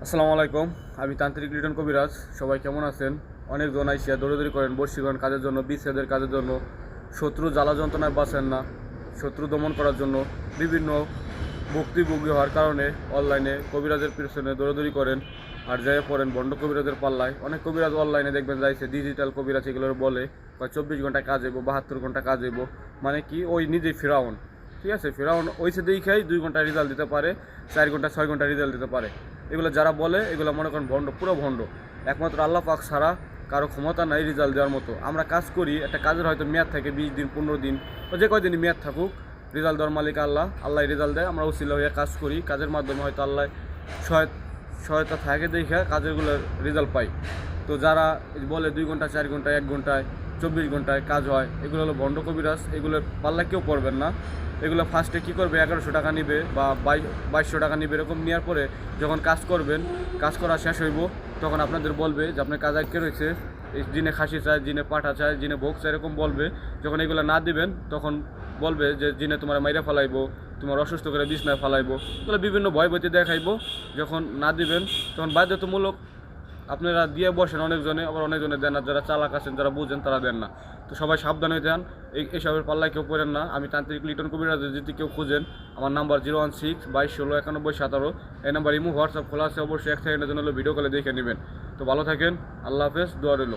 আসসালামু আলাইকুম। আমি তান্ত্রিক লিটন কবিরাজ। সবাই কেমন আছেন? অনেকজন আইসিয়া দৌড়াদৌড়ি করেন বশীকরণ কাজের জন্য, বিচ্ছেদের কাজের জন্য, শত্রু জ্বালা যন্ত্রণায় বাঁচেন না, শত্রু দমন করার জন্য বিভিন্ন ভুক্তভোগী হওয়ার কারণে অনলাইনে কবিরাজের পিছনে দৌড়াদৌড়ি করেন আর যাই পড়েন ভণ্ড কবিরাজের পাল্লায়। অনেক কবিরাজ অনলাইনে দেখবেন যাইছে ডিজিটাল কবিরাজ, এগুলোর বলে 24 ঘন্টা কাজ হইব, 72 ঘন্টা কাজ হইব, মানে কি ওই নিজেই ফেরাউন। ঠিক আছে, ফেরাউন ওইসে দেখাই 2 ঘন্টায় রেজাল্ট দিতে পারে, 4 ঘন্টা 6 ঘন্টা রেজাল্ট দিতে পারে। এগুলো যারা বলে এগুলো মনে করেন ভণ্ড, পুরো ভণ্ড। একমাত্র আল্লাহ পাক ছাড়া কারো ক্ষমতা নাই রেজাল্ট দেওয়ার মতো। আমরা কাজ করি, একটা কাজের হয়তো মেয়াদ থাকে 20 দিন, 15 দিন, যে কয়দিনই মেয়াদ থাকুক, রেজাল্ট দেওয়ার মালিক আল্লাহ। আল্লাহ রেজাল্ট দেয়, আমরা উসিলা হইয়া কাজ করি, কাজের মাধ্যমে হয়তো আল্লাহ সহায়তা থাকে দেখে কাজেরগুলোর রেজাল্ট পাই। তো যারা বলে 2 ঘন্টা 4 ঘন্টা 1 ঘন্টায় 24 ঘন্টায় কাজ হয়, এগুলো হলো ভণ্ড কবিরাজ। এগুলোর পাল্লা কেউ পড়বেন না। এগুলো ফার্স্টে কী করবে, 1100 টাকা নিবে বা 2200 টাকা নিবে। এরকম নেওয়ার পরে যখন কাজ করবেন, কাজ করা শেষ হইব, তখন আপনাদের বলবে যে আপনার কাজ আটকে রয়েছে, জিনে খাসি চায়, জিনে পাঠা চায়, জিনে ভোগ চায়, এরকম বলবে। যখন এগুলো না দিবেন তখন বলবে যে জিনে তোমার মাইরা ফেলাইবো, তোমার অসুস্থ করে বিছনায় ফেলাইবো, এগুলো বিভিন্ন ভয়ভীতি দেখাইবো। যখন না দিবেন তখন বাধ্যতামূলক আপনারা দিয়ে বসেন অনেকজনে, আবার অনেকজনে দেন না। যারা চালাক আছেন, যারা বুঝেন, তারা দেন না। তো সবাই সাবধান হয়ে যান, এইসবের পাল্লায় কেউ পড়েন না। আমি তান্ত্রিক লিটন কবিরাজ। যদি কেউ খুঁজেন, আমার নাম্বার 016 22 16 91 17। এই নাম্বার ইমো হোয়াটসঅ্যাপ খোলা আছে, অবশ্যই 1 সেকেন্ডের জন্য ভিডিও কলে দেখে নেবেন। তো ভালো থাকেন, আল্লাহ হাফেজ, দোয়া রইল।